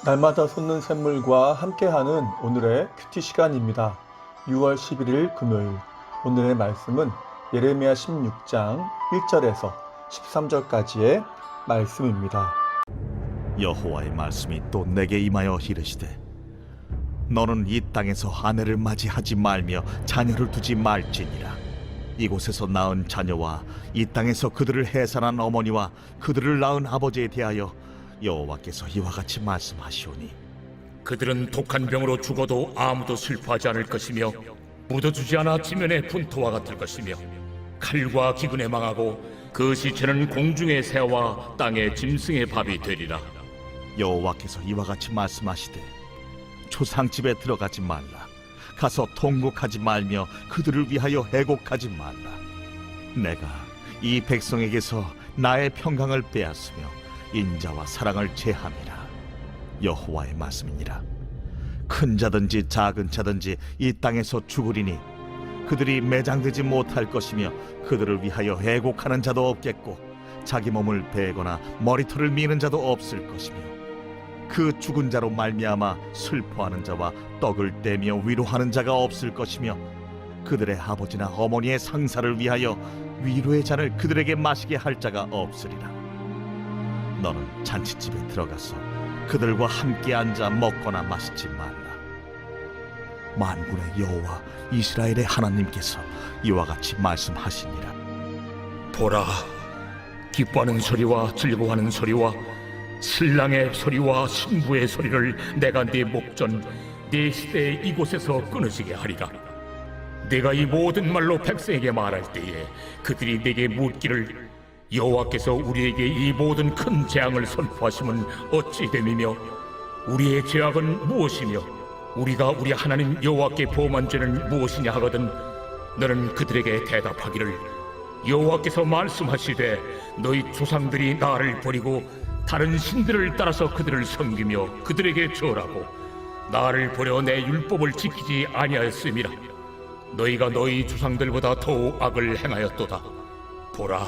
날마다 솟는 샘물과 함께하는 오늘의 큐티 시간입니다. 6월 11일 금요일 오늘의 말씀은 예레미야 16장 1절에서 13절까지의 말씀입니다. 여호와의 말씀이 또 내게 임하여 이르시되 너는 이 땅에서 아내를 맞이하지 말며 자녀를 두지 말지니라. 이곳에서 낳은 자녀와 이 땅에서 그들을 해산한 어머니와 그들을 낳은 아버지에 대하여 여호와께서 이와 같이 말씀하시오니 그들은 독한 병으로 죽어도 아무도 슬퍼하지 않을 것이며 묻어주지 않아 지면의 분토와 같을 것이며 칼과 기근에 망하고 그 시체는 공중의 새와 땅의 짐승의 밥이 되리라. 여호와께서 이와 같이 말씀하시되 초상집에 들어가지 말라. 가서 통곡하지 말며 그들을 위하여 애곡하지 말라. 내가 이 백성에게서 나의 평강을 빼앗으며 인자와 사랑을 제함이라. 여호와의 말씀이니라. 큰 자든지 작은 자든지 이 땅에서 죽으리니 그들이 매장되지 못할 것이며 그들을 위하여 애곡하는 자도 없겠고 자기 몸을 베거나 머리털을 미는 자도 없을 것이며 그 죽은 자로 말미암아 슬퍼하는 자와 떡을 떼며 위로하는 자가 없을 것이며 그들의 아버지나 어머니의 상사를 위하여 위로의 잔을 그들에게 마시게 할 자가 없으리라. 너는 잔치집에 들어가서 그들과 함께 앉아 먹거나 마시지 말라. 만군의 여호와 이스라엘의 하나님께서 이와 같이 말씀하시니라. 보라, 기뻐하는 소리와 즐거워하는 소리와 신랑의 소리와 신부의 소리를 내가 네 목전 네 시대에 이곳에서 끊어지게 하리라. 내가 이 모든 말로 백성에게 말할 때에 그들이 내게 묻기를 여호와께서 우리에게 이 모든 큰 재앙을 선포하심은 어찌 됨이며 우리의 죄악은 무엇이며 우리가 우리 하나님 여호와께 범한 죄는 무엇이냐 하거든 너는 그들에게 대답하기를 여호와께서 말씀하시되 너희 조상들이 나를 버리고 다른 신들을 따라서 그들을 섬기며 그들에게 절하고 나를 버려 내 율법을 지키지 아니하였음이라. 너희가 너희 조상들보다 더욱 악을 행하였도다. 보라,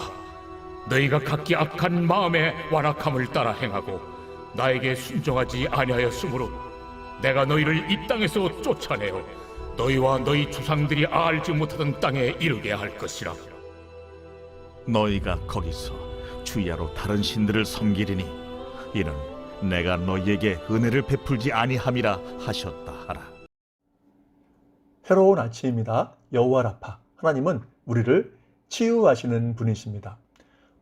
너희가 각기 악한 마음의 완악함을 따라 행하고 나에게 순종하지 아니하였으므로 내가 너희를 이 땅에서 쫓아내어 너희와 너희 조상들이 알지 못하던 땅에 이르게 할 것이라. 너희가 거기서 주야로 다른 신들을 섬기리니 이는 내가 너희에게 은혜를 베풀지 아니함이라 하셨다 하라. 새로운 아침입니다. 여호와 라파 하나님은 우리를 치유하시는 분이십니다.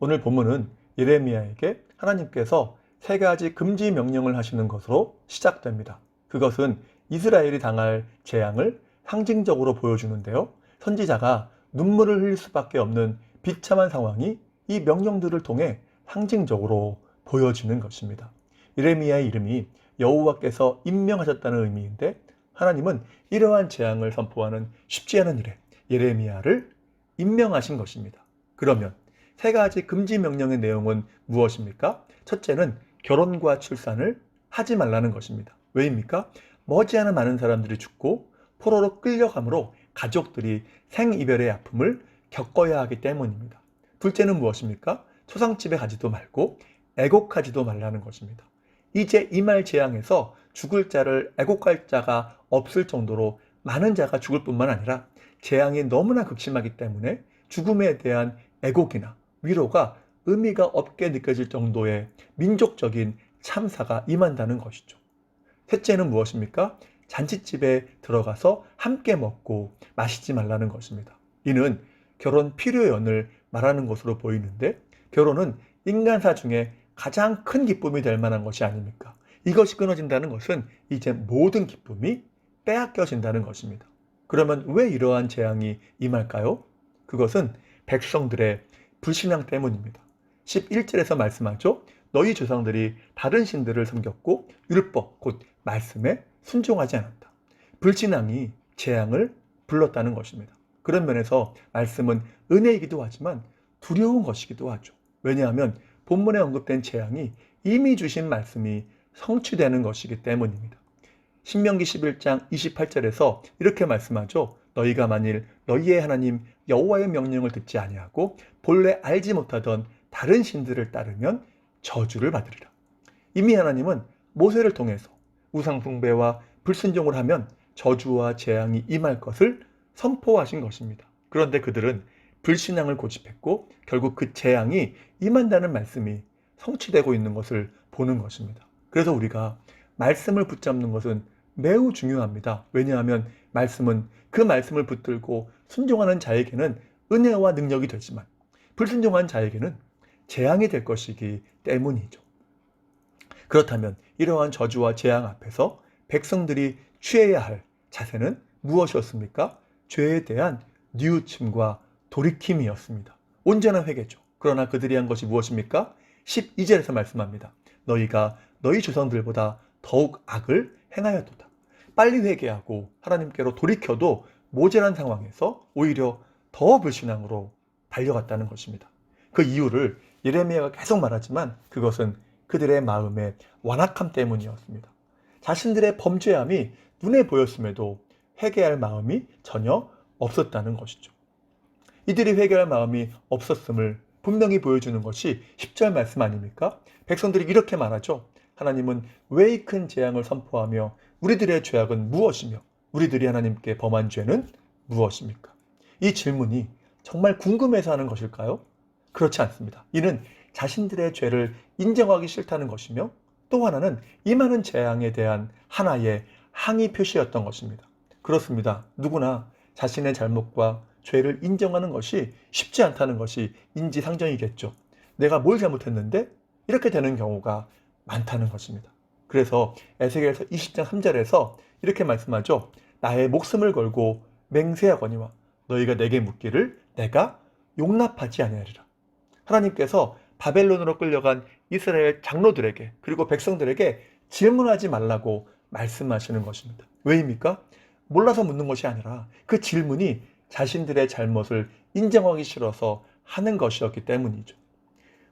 오늘 본문은 예레미야에게 하나님께서 세 가지 금지 명령을 하시는 것으로 시작됩니다. 그것은 이스라엘이 당할 재앙을 상징적으로 보여주는데요. 선지자가 눈물을 흘릴 수밖에 없는 비참한 상황이 이 명령들을 통해 상징적으로 보여지는 것입니다. 예레미야의 이름이 여호와께서 임명하셨다는 의미인데 하나님은 이러한 재앙을 선포하는 쉽지 않은 일에 예레미야를 임명하신 것입니다. 그러면 세 가지 금지 명령의 내용은 무엇입니까? 첫째는 결혼과 출산을 하지 말라는 것입니다. 왜입니까? 머지않아 많은 사람들이 죽고 포로로 끌려감으로 가족들이 생이별의 아픔을 겪어야 하기 때문입니다. 둘째는 무엇입니까? 초상집에 가지도 말고 애곡하지도 말라는 것입니다. 이제 임할 재앙에서 죽을 자를 애곡할 자가 없을 정도로 많은 자가 죽을 뿐만 아니라 재앙이 너무나 극심하기 때문에 죽음에 대한 애곡이나 위로가 의미가 없게 느껴질 정도의 민족적인 참사가 임한다는 것이죠. 셋째는 무엇입니까? 잔치집에 들어가서 함께 먹고 마시지 말라는 것입니다. 이는 결혼 필요연을 말하는 것으로 보이는데 결혼은 인간사 중에 가장 큰 기쁨이 될 만한 것이 아닙니까? 이것이 끊어진다는 것은 이제 모든 기쁨이 빼앗겨진다는 것입니다. 그러면 왜 이러한 재앙이 임할까요? 그것은 백성들의 불신앙 때문입니다. 11절에서 말씀하죠. 너희 조상들이 다른 신들을 섬겼고 율법 곧 말씀에 순종하지 않았다. 불신앙이 재앙을 불렀다는 것입니다. 그런 면에서 말씀은 은혜이기도 하지만 두려운 것이기도 하죠. 왜냐하면 본문에 언급된 재앙이 이미 주신 말씀이 성취되는 것이기 때문입니다. 신명기 11장 28절에서 이렇게 말씀하죠. 너희가 만일 너희의 하나님 여호와의 명령을 듣지 아니하고 본래 알지 못하던 다른 신들을 따르면 저주를 받으리라. 이미 하나님은 모세를 통해서 우상 숭배와 불순종을 하면 저주와 재앙이 임할 것을 선포하신 것입니다. 그런데 그들은 불신앙을 고집했고 결국 그 재앙이 임한다는 말씀이 성취되고 있는 것을 보는 것입니다. 그래서 우리가 말씀을 붙잡는 것은 매우 중요합니다. 왜냐하면 말씀은 그 말씀을 붙들고 순종하는 자에게는 은혜와 능력이 되지만 불순종한 자에게는 재앙이 될 것이기 때문이죠. 그렇다면 이러한 저주와 재앙 앞에서 백성들이 취해야 할 자세는 무엇이었습니까? 죄에 대한 뉘우침과 돌이킴이었습니다. 온전한 회개죠. 그러나 그들이 한 것이 무엇입니까? 12절에서 말씀합니다. 너희가 너희 조상들보다 더욱 악을 행하였도다. 빨리 회개하고 하나님께로 돌이켜도 모자란 상황에서 오히려 더 불신앙으로 달려갔다는 것입니다. 그 이유를 예레미야가 계속 말하지만 그것은 그들의 마음의 완악함 때문이었습니다. 자신들의 범죄함이 눈에 보였음에도 회개할 마음이 전혀 없었다는 것이죠. 이들이 회개할 마음이 없었음을 분명히 보여주는 것이 10절 말씀 아닙니까? 백성들이 이렇게 말하죠. 하나님은 왜 이 큰 재앙을 선포하며 우리들의 죄악은 무엇이며 우리들이 하나님께 범한 죄는 무엇입니까? 이 질문이 정말 궁금해서 하는 것일까요? 그렇지 않습니다. 이는 자신들의 죄를 인정하기 싫다는 것이며 또 하나는 임하는 재앙에 대한 하나의 항의 표시였던 것입니다. 그렇습니다. 누구나 자신의 잘못과 죄를 인정하는 것이 쉽지 않다는 것이 인지상정이겠죠. 내가 뭘 잘못했는데 이렇게 되는 경우가 많다는 것입니다. 그래서 에스겔서 20장 3절에서 이렇게 말씀하죠. 나의 목숨을 걸고 맹세하거니와 너희가 내게 묻기를 내가 용납하지 아니하리라. 하나님께서 바벨론으로 끌려간 이스라엘 장로들에게 그리고 백성들에게 질문하지 말라고 말씀하시는 것입니다. 왜입니까? 몰라서 묻는 것이 아니라 그 질문이 자신들의 잘못을 인정하기 싫어서 하는 것이었기 때문이죠.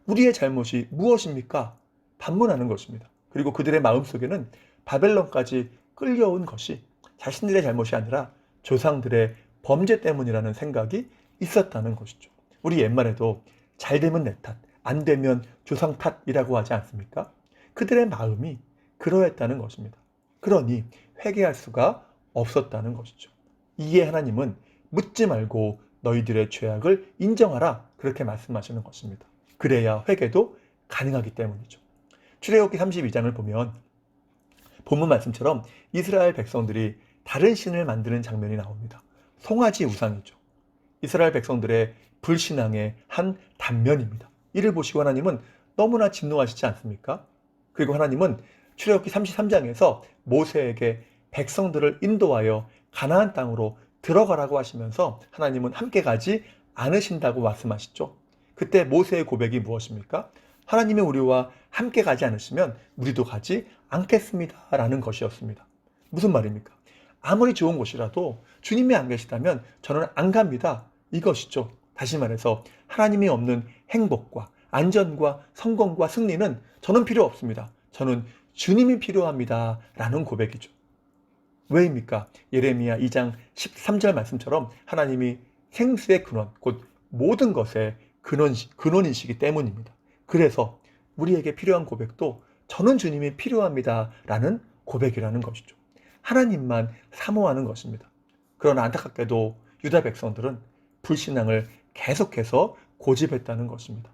우리의 잘못이 무엇입니까? 반문하는 것입니다. 그리고 그들의 마음속에는 바벨론까지 끌려온 것이 자신들의 잘못이 아니라 조상들의 범죄 때문이라는 생각이 있었다는 것이죠. 우리 옛말에도 잘 되면 내 탓, 안 되면 조상 탓이라고 하지 않습니까? 그들의 마음이 그러했다는 것입니다. 그러니 회개할 수가 없었다는 것이죠. 이에 하나님은 묻지 말고 너희들의 죄악을 인정하라 그렇게 말씀하시는 것입니다. 그래야 회개도 가능하기 때문이죠. 출애굽기 32장을 보면 본문 말씀처럼 이스라엘 백성들이 다른 신을 만드는 장면이 나옵니다. 송아지 우상이죠. 이스라엘 백성들의 불신앙의 한 단면입니다. 이를 보시고 하나님은 너무나 진노하시지 않습니까? 그리고 하나님은 출애굽기 33장에서 모세에게 백성들을 인도하여 가나안 땅으로 들어가라고 하시면서 하나님은 함께 가지 않으신다고 말씀하시죠. 그때 모세의 고백이 무엇입니까? 하나님이 우리와 함께 가지 않으시면 우리도 가지 않겠습니다 라는 것이었습니다. 무슨 말입니까? 아무리 좋은 곳이라도 주님이 안 계시다면 저는 안 갑니다. 이것이죠. 다시 말해서 하나님이 없는 행복과 안전과 성공과 승리는 저는 필요 없습니다. 저는 주님이 필요합니다 라는 고백이죠. 왜입니까? 예레미야 2장 13절 말씀처럼 하나님이 생수의 근원, 곧 모든 것의 근원이시기 때문입니다. 그래서 우리에게 필요한 고백도 저는 주님이 필요합니다 라는 고백이라는 것이죠. 하나님만 사모하는 것입니다. 그러나 안타깝게도 유다 백성들은 불신앙을 계속해서 고집했다는 것입니다.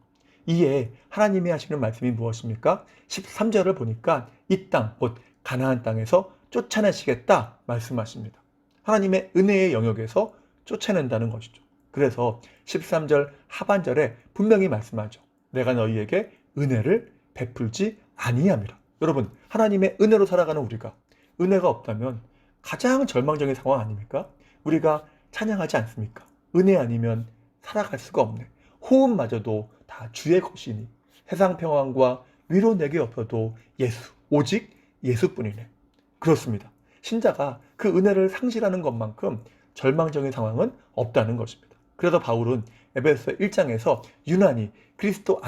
이에 하나님이 하시는 말씀이 무엇입니까? 13절을 보니까 이 땅, 곧 가나안 땅에서 쫓아내시겠다 말씀하십니다. 하나님의 은혜의 영역에서 쫓아낸다는 것이죠. 그래서 13절 하반절에 분명히 말씀하죠. 내가 너희에게 은혜를 베풀지 아니함이라. 여러분, 하나님의 은혜로 살아가는 우리가 은혜가 없다면 가장 절망적인 상황 아닙니까? 우리가 찬양하지 않습니까? 은혜 아니면 살아갈 수가 없네. 호흡마저도 다 주의 것이니 세상 평안과 위로 내게 없어도 예수, 오직 예수뿐이네. 그렇습니다. 신자가 그 은혜를 상실하는 것만큼 절망적인 상황은 없다는 것입니다. 그래서 바울은 에베소 1장에서 유난히 그리스도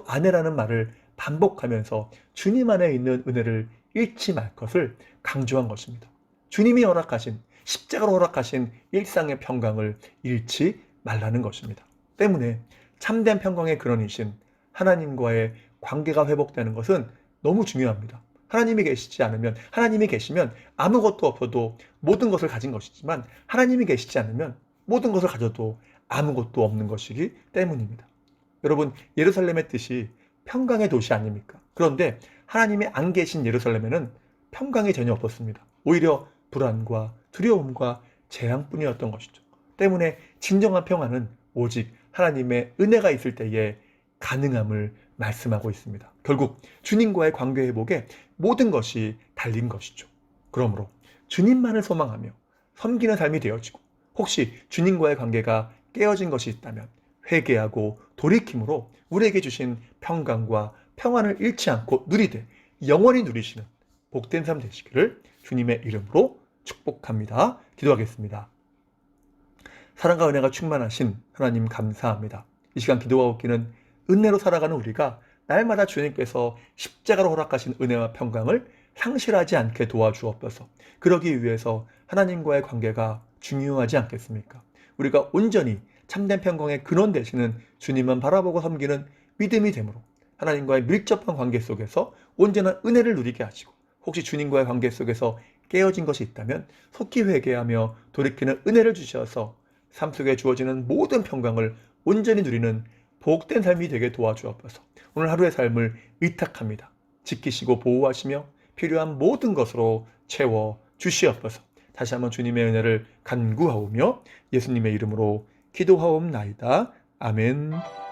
안에라는 말을 반복하면서 주님 안에 있는 은혜를 잃지 말 것을 강조한 것입니다. 주님이 허락하신, 십자가로 허락하신 일상의 평강을 잃지 말라는 것입니다. 때문에 참된 평강의 근원이신 하나님과의 관계가 회복되는 것은 너무 중요합니다. 하나님이 계시지 않으면, 하나님이 계시면 아무것도 없어도 모든 것을 가진 것이지만 하나님이 계시지 않으면 모든 것을 가져도 아무것도 없는 것이기 때문입니다. 여러분, 예루살렘의 뜻이 평강의 도시 아닙니까? 그런데 하나님이 안 계신 예루살렘에는 평강이 전혀 없었습니다. 오히려 불안과 두려움과 재앙뿐이었던 것이죠. 때문에 진정한 평안은 오직 하나님의 은혜가 있을 때에 가능함을 말씀하고 있습니다. 결국 주님과의 관계 회복에 모든 것이 달린 것이죠. 그러므로 주님만을 소망하며 섬기는 삶이 되어지고, 혹시 주님과의 관계가 깨어진 것이 있다면 회개하고 돌이킴으로 우리에게 주신 평강과 평안을 잃지 않고 누리되 영원히 누리시는 복된 삶 되시기를 주님의 이름으로 축복합니다. 기도하겠습니다. 사랑과 은혜가 충만하신 하나님 감사합니다. 이 시간 기도와 웃기는 은혜로 살아가는 우리가 날마다 주님께서 십자가로 허락하신 은혜와 평강을 상실하지 않게 도와주옵소서. 그러기 위해서 하나님과의 관계가 중요하지 않겠습니까? 우리가 온전히 참된 평강의 근원 되시는 주님만 바라보고 섬기는 믿음이 되므로 하나님과의 밀접한 관계 속에서 온전한 은혜를 누리게 하시고, 혹시 주님과의 관계 속에서 깨어진 것이 있다면 속히 회개하며 돌이키는 은혜를 주셔서 삶 속에 주어지는 모든 평강을 온전히 누리는 복된 삶이 되게 도와주옵소서. 오늘 하루의 삶을 의탁합니다. 지키시고 보호하시며 필요한 모든 것으로 채워 주시옵소서. 다시 한번 주님의 은혜를 간구하오며 예수님의 이름으로 기도하옵나이다. 아멘.